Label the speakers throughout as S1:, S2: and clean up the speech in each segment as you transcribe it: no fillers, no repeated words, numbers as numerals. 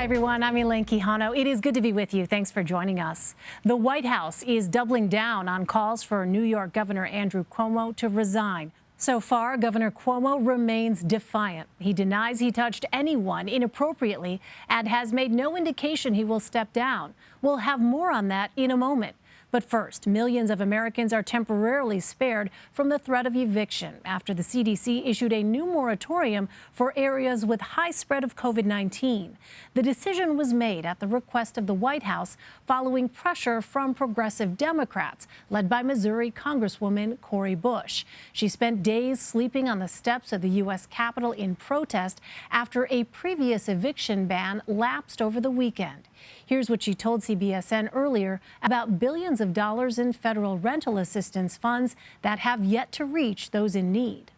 S1: everyone. I'm Elaine Quijano. It is good to be with you. Thanks for joining us. The White House is doubling down on calls for New York Governor Andrew Cuomo to resign. So far, Governor Cuomo remains defiant. He denies he touched anyone inappropriately and has made no indication he will step down. We'll have more on that in a moment. But first, millions of Americans are temporarily spared from the threat of eviction after the CDC issued a new moratorium for areas with high spread of COVID-19. The decision was made at the request of the White House following pressure from progressive Democrats, led by Missouri Congresswoman Cori Bush. She spent days sleeping on the steps of the U.S. Capitol in protest after a previous eviction ban lapsed over the weekend. Here's what she told CBSN earlier about billions of dollars in federal rental assistance funds that have yet to reach those in need.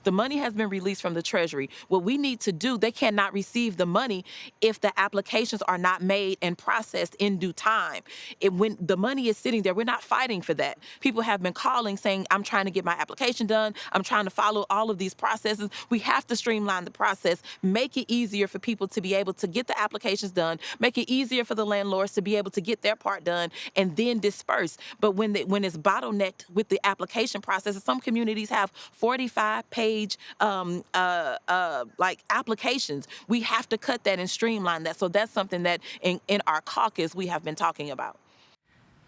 S2: The money has been released from the Treasury. What we need to do, they cannot receive the money if the applications are not made and processed in due time. When the money is sitting there, we're not fighting for that. People have been calling saying, I'm trying to get my application done. I'm trying to follow all of these processes. We have to streamline the process, make it easier for people to be able to get the applications done, make it easier for the landlords to be able to get their part done and then disperse. But when it's bottlenecked with the application process, some communities have 45-page like applications. We have to cut that and streamline that. So that's something that in our caucus we have been talking about.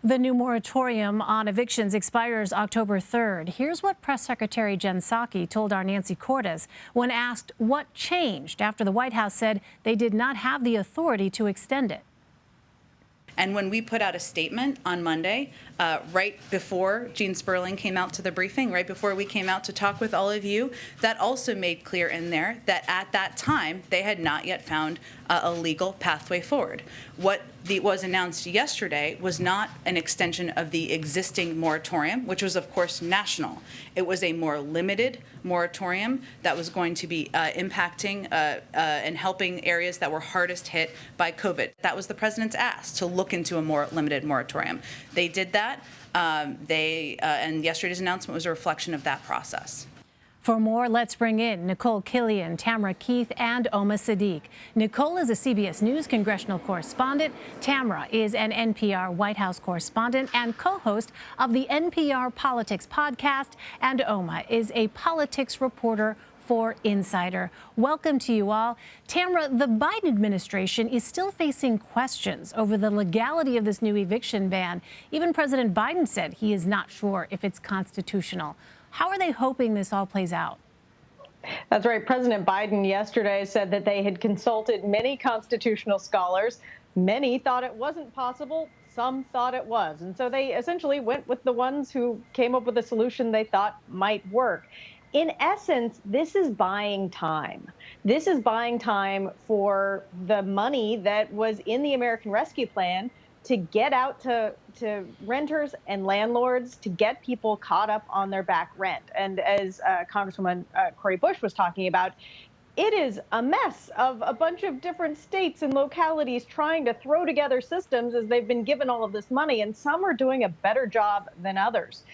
S1: The new moratorium on evictions expires October 3rd. Here's what Press Secretary Jen Psaki told our Nancy Cordes when asked what changed after the White House said they did not have the authority to extend it.
S3: And when we put out a statement on Monday, right before Gene Sperling came out to the briefing, right before we came out to talk with all of you, that also made clear in there that at that time, they had not yet found a legal pathway forward. What was announced yesterday was not an extension of the existing moratorium, which was, of course, national. It was a more limited moratorium that was going to be impacting and helping areas that were hardest hit by COVID. That was the president's ask, to look into a more limited moratorium. They did that. And yesterday's announcement was a reflection of that process.
S1: For more, let's bring in Nikole Killion, Tamara Keith, and Oma Seddiq. Nikole is a CBS News congressional correspondent. Tamara is an NPR White House correspondent and co-host of the NPR Politics podcast. And Oma is a politics reporter for Insider. Welcome to you all. Tamara, the Biden administration is still facing questions over the legality of this new eviction ban. Even President Biden said he is not sure if it's constitutional. How are they hoping this all plays out?
S4: That's right. President Biden yesterday said that they had consulted many constitutional scholars. Many thought it wasn't possible. Some thought it was. And so they essentially went with the ones who came up with a solution they thought might work. In essence, this is buying time. This is buying time for the money that was in the American Rescue Plan to get out to renters and landlords, to get people caught up on their back rent. And as Congresswoman Cori Bush was talking about, it is a mess of a bunch of different states and localities trying to throw together systems as they've been given all of this money, and some are doing a better job than others.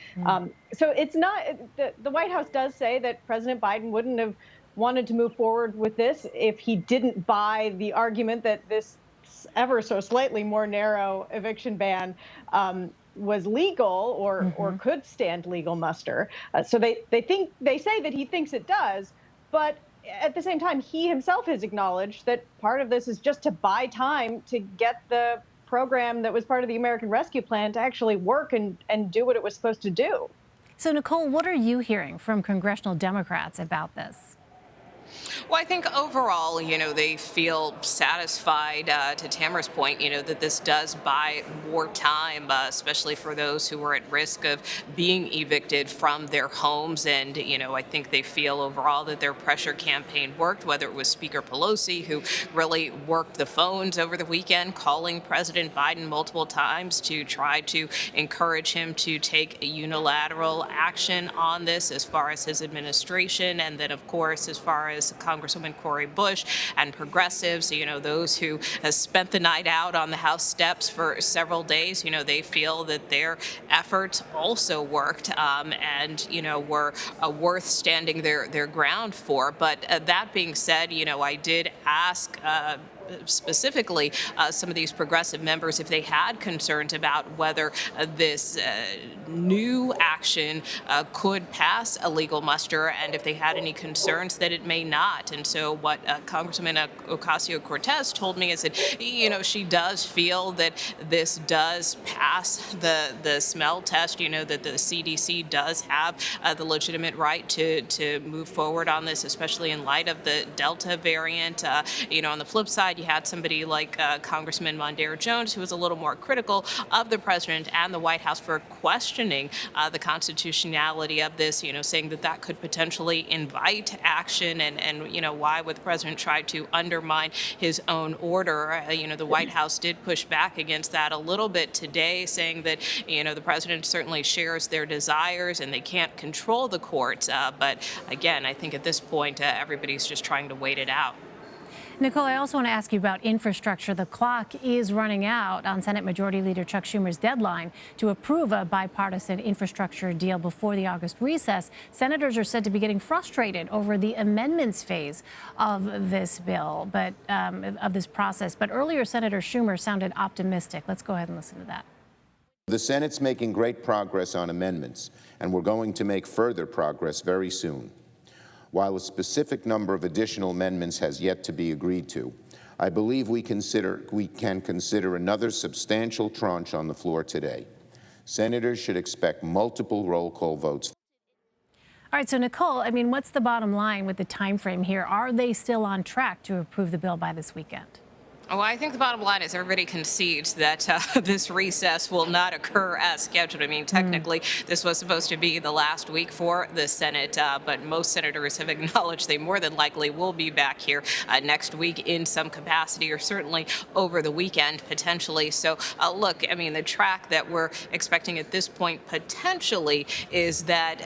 S4: So it's not, the White House does say that President Biden wouldn't have wanted to move forward with this if he didn't buy the argument that this ever so slightly more narrow eviction ban was legal or could stand legal muster. So they say that he thinks it does, but at the same time, he himself has acknowledged that part of this is just to buy time to get the program that was part of the American Rescue Plan to actually work and do what it was supposed to do.
S1: So, Nikole, what are you hearing from congressional Democrats about this?
S5: Well, I think overall, they feel satisfied, to Tamara's point, that this does buy more time, especially for those who are at risk of being evicted from their homes. And, I think they feel overall that their pressure campaign worked, whether it was Speaker Pelosi, who really worked the phones over the weekend, calling President Biden multiple times to try to encourage him to take unilateral action on this as far as his administration. And then, of course, as far as Congresswoman Cori Bush and progressives, those who have spent the night out on the House steps for several days, they feel that their efforts also worked and, were worth standing their ground for. But that being said, I did ask specifically some of these progressive members if they had concerns about whether this new action could pass a legal muster, and if they had any concerns that it may not. And so what Congressman Ocasio-Cortez told me is that, she does feel that this does pass the smell test, that the CDC does have the legitimate right to move forward on this, especially in light of the Delta variant. On the flip side, you had somebody like Congressman Mondale Jones, who was a little more critical of the president and the White House for questioning the constitutionality of this, saying that could potentially invite action, and why would the president try to undermine his own order? The White House did push back against that a little bit today, saying that, the president certainly shares their desires and they can't control the courts. But again, I think at this point, everybody's just trying to wait it out.
S1: Nikole, I also want to ask you about infrastructure. The clock is running out on Senate Majority Leader Chuck Schumer's deadline to approve a bipartisan infrastructure deal before the August recess. Senators are said to be getting frustrated over the amendments phase of this bill, of this process. But earlier, Senator Schumer sounded optimistic. Let's go ahead and listen to that.
S6: The Senate's making great progress on amendments, and we're going to make further progress very soon. While a specific number of additional amendments has yet to be agreed to, I believe we can consider another substantial tranche on the floor today. Senators should expect multiple roll call votes.
S1: All right, so Nikole, what's the bottom line with the time frame here? Are they still on track to approve the bill by this weekend?
S5: Well, I think the bottom line is everybody concedes that this recess will not occur as scheduled. Technically, this was supposed to be the last week for the Senate, but most senators have acknowledged they more than likely will be back here next week in some capacity, or certainly over the weekend, potentially. So, look, the track that we're expecting at this point potentially is that,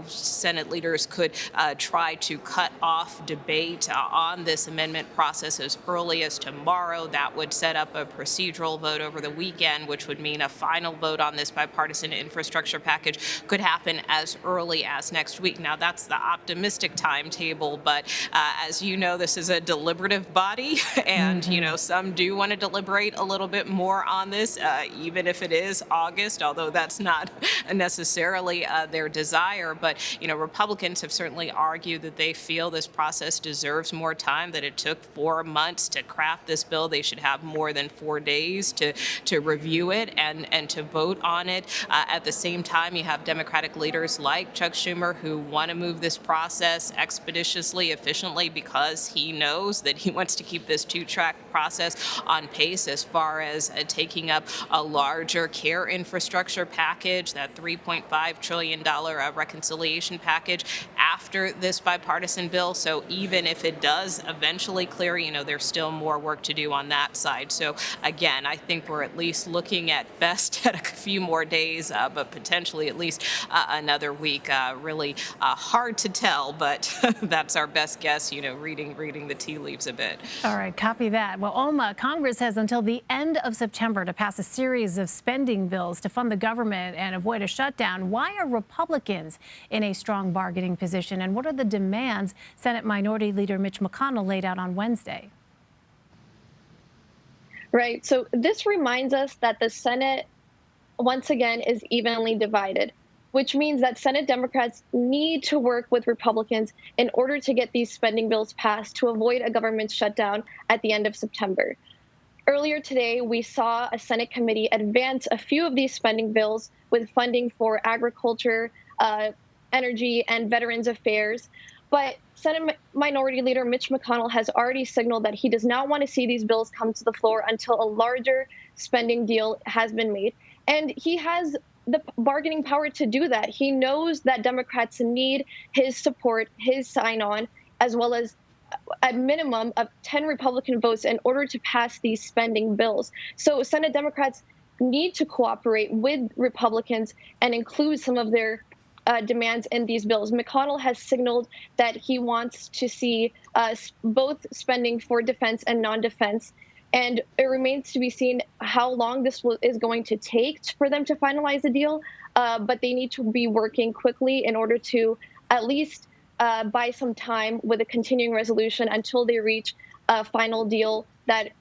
S5: Senate leaders could try to cut off debate on this amendment process as early as tomorrow. That would set up a procedural vote over the weekend, which would mean a final vote on this bipartisan infrastructure package could happen as early as next week. Now, that's the optimistic timetable, but as you know, this is a deliberative body, and, some do want to deliberate a little bit more on this, even if it is August, although that's not necessarily their desire. But, Republicans have certainly argued that they feel this process deserves more time, that it took 4 months to craft this bill. They should have more than 4 days to review it and to vote on it. At the same time, you have Democratic leaders like Chuck Schumer who want to move this process expeditiously, efficiently, because he knows that he wants to keep this two-track process on pace as far as taking up a larger care infrastructure package, that $3.5 trillion reconciliation package after this bipartisan bill. So even if it does eventually clear, there's still more work to do on that side. So again, I think we're at least looking at best at a few more days, but potentially at least another week. Really hard to tell, but that's our best guess, reading the tea leaves a bit.
S1: All right, copy that. Well, Oma, Congress has until the end of September to pass a series of spending bills to fund the government and avoid a shutdown. Why are Republicans in a strong bargaining position, and what are the demands Senate Minority Leader Mitch McConnell laid out on Wednesday?
S7: Right. So this reminds us that the Senate, once again, is evenly divided, which means that Senate Democrats need to work with Republicans in order to get these spending bills passed to avoid a government shutdown at the end of September. Earlier today, we saw a Senate committee advance a few of these spending bills with funding for agriculture, energy, and Veterans Affairs. But Senate Minority Leader Mitch McConnell has already signaled that he does not want to see these bills come to the floor until a larger spending deal has been made. And he has the bargaining power to do that. He knows that Democrats need his support, his sign-on, as well as a minimum of 10 Republican votes in order to pass these spending bills. So Senate Democrats need to cooperate with Republicans and include some of their demands in these bills. McConnell has signaled that he wants to see both spending for defense and non-defense. And it remains to be seen how long this is going to take for them to finalize the deal. But they need to be working quickly in order to at least buy some time with a continuing resolution until they reach a final deal that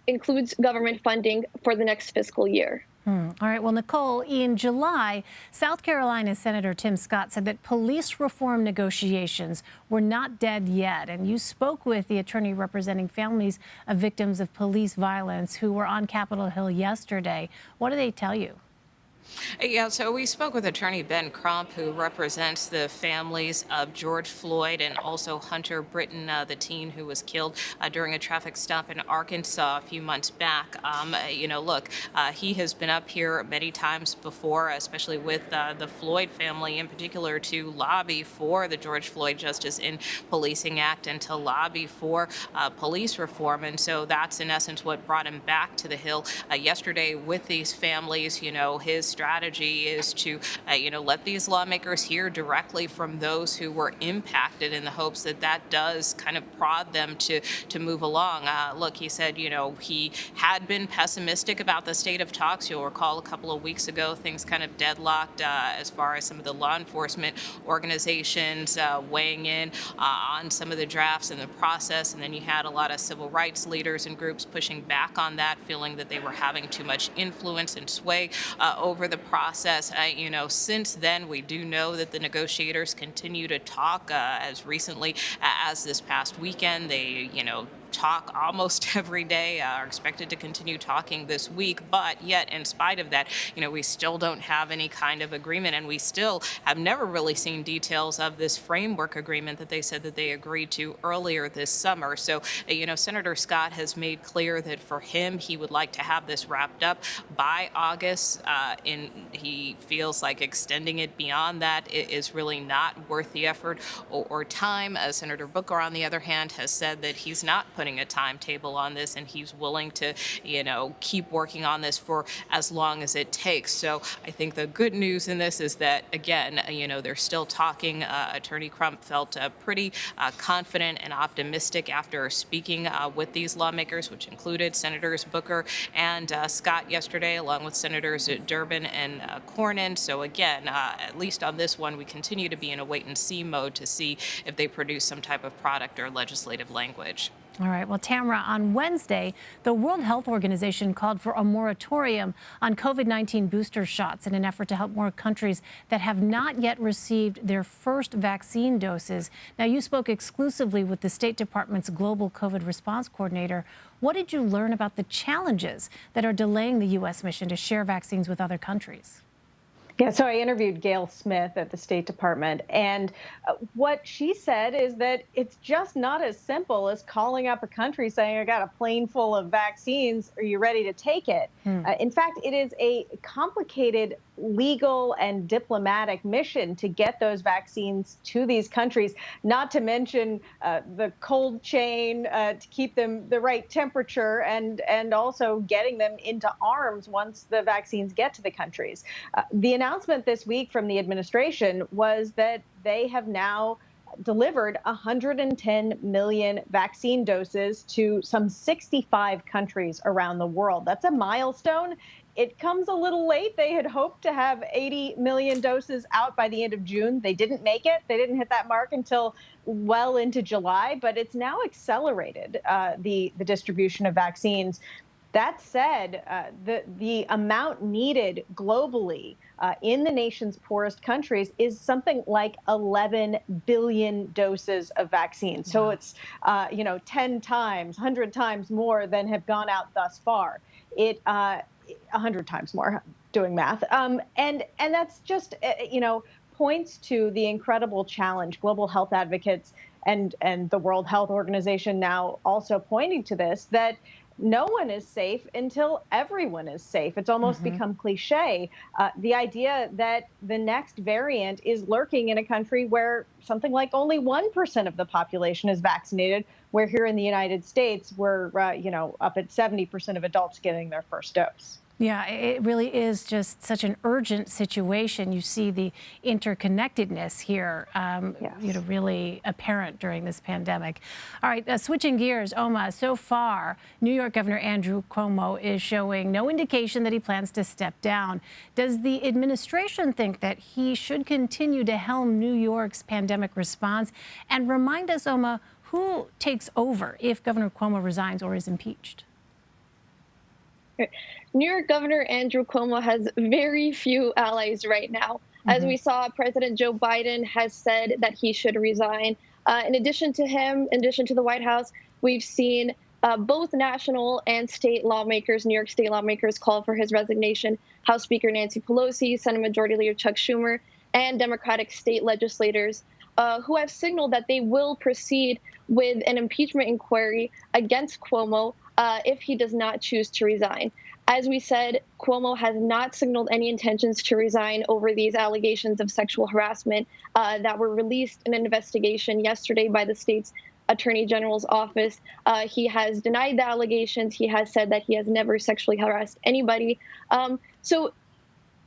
S7: includes government funding for the next fiscal year.
S1: All right. Well, Nikole, in July, South Carolina Senator Tim Scott said that police reform negotiations were not dead yet. And you spoke with the attorney representing families of victims of police violence who were on Capitol Hill yesterday. What did they tell you?
S5: Yeah, so we spoke with attorney Ben Crump, who represents the families of George Floyd and also Hunter Britton, the teen who was killed during a traffic stop in Arkansas a few months back. Look, he has been up here many times before, especially with the Floyd family in particular, to lobby for the George Floyd Justice in Policing Act and to lobby for police reform. And so that's in essence what brought him back to the Hill yesterday with these families. His strategy is to, let these lawmakers hear directly from those who were impacted in the hopes that that does kind of prod them to move along. Look, he said, he had been pessimistic about the state of talks. You'll recall a couple of weeks ago, things kind of deadlocked as far as some of the law enforcement organizations weighing in on some of the drafts and the process. And then you had a lot of civil rights leaders and groups pushing back on that, feeling that they were having too much influence and sway over the process. Since then, we do know that the negotiators continue to talk as recently as this past weekend. They, talk almost every day, are expected to continue talking this week. But yet, in spite of that, we still don't have any kind of agreement, and we still have never really seen details of this framework agreement that they said that they agreed to earlier this summer. So, Senator Scott has made clear that for him, he would like to have this wrapped up by August. He feels like extending it beyond that is really not worth the effort or time. Senator Booker, on the other hand, has said that he's not putting a timetable on this, and he's willing to, keep working on this for as long as it takes. So I think the good news in this is that, again, they're still talking. Attorney Crump felt pretty confident and optimistic after speaking with these lawmakers, which included Senators Booker and Scott yesterday, along with Senators Durbin and Cornyn. So again, at least on this one, we continue to be in a wait-and-see mode to see if they produce some type of product or legislative language.
S1: All right. Well, Tamara, on Wednesday, the World Health Organization called for a moratorium on COVID-19 booster shots in an effort to help more countries that have not yet received their first vaccine doses. Now, you spoke exclusively with the State Department's Global COVID Response Coordinator. What did you learn about the challenges that are delaying the U.S. mission to share vaccines with other countries?
S4: Yeah, so I interviewed Gail Smith at the State Department, and what she said is that it's just not as simple as calling up a country saying, I got a plane full of vaccines, are you ready to take it? In fact, it is a complicated legal and diplomatic mission to get those vaccines to these countries, not to mention the cold chain to keep them the right temperature and also getting them into arms once the vaccines get to the countries. The announcement this week from the administration was that they have now delivered 110 million vaccine doses to some 65 countries around the world. That's a milestone. It comes a little late. They had hoped to have 80 million doses out by the end of June. They didn't make it. They didn't hit that mark until well into July, but it's now accelerated the distribution of vaccines. That said, the amount needed globally in the nation's poorest countries is something like 11 billion doses of vaccine. So it's 10 times, 100 times more than have gone out thus far. 100 times more, doing math. And that's just, points to the incredible challenge. Global health advocates and the World Health Organization now also pointing to this, that no one is safe until everyone is safe. It's almost become cliche. The idea that the next variant is lurking in a country where something like only 1% of the population is vaccinated, where here in the United States, we're, up at 70% of adults getting their first dose.
S1: Yeah, it really is just such an urgent situation. You see the interconnectedness here, really apparent during this pandemic. All right, switching gears, Oma, so far, New York Governor Andrew Cuomo is showing no indication that he plans to step down. Does the administration think that he should continue to helm New York's pandemic response? And remind us, Oma, who takes over if Governor Cuomo resigns or is impeached?
S7: New York Governor Andrew Cuomo has very few allies right now. As we saw, President Joe Biden has said that he should resign. In addition to him, in addition to the White House, we've seen both national and state lawmakers, New York state lawmakers, call for his resignation. House Speaker Nancy Pelosi, Senate Majority Leader Chuck Schumer, and Democratic state legislators who have signaled that they will proceed with an impeachment inquiry against Cuomo if he does not choose to resign. As we said, Cuomo has not signaled any intentions to resign over these allegations of sexual harassment that were released in an investigation yesterday by the state's Attorney General's office. He has denied the allegations. He has said that he has never sexually harassed anybody. So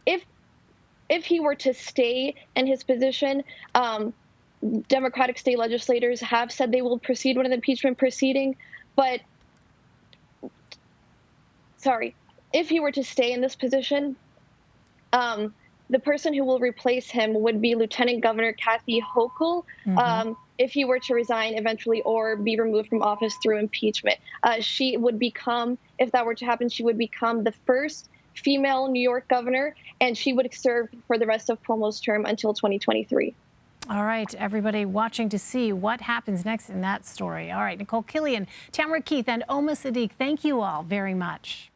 S7: if he were to stay in his position, Democratic state legislators have said they will proceed with an impeachment proceeding. But, if he were to stay in this position, the person who will replace him would be Lieutenant Governor Kathy Hochul, if he were to resign eventually or be removed from office through impeachment. She would become, if that were to happen, she would become the first female New York governor, and she would serve for the rest of Cuomo's term until 2023.
S1: All right, everybody watching to see what happens next in that story. All right, Nikole Killion, Tamara Keith, and Oma Seddiq, thank you all very much.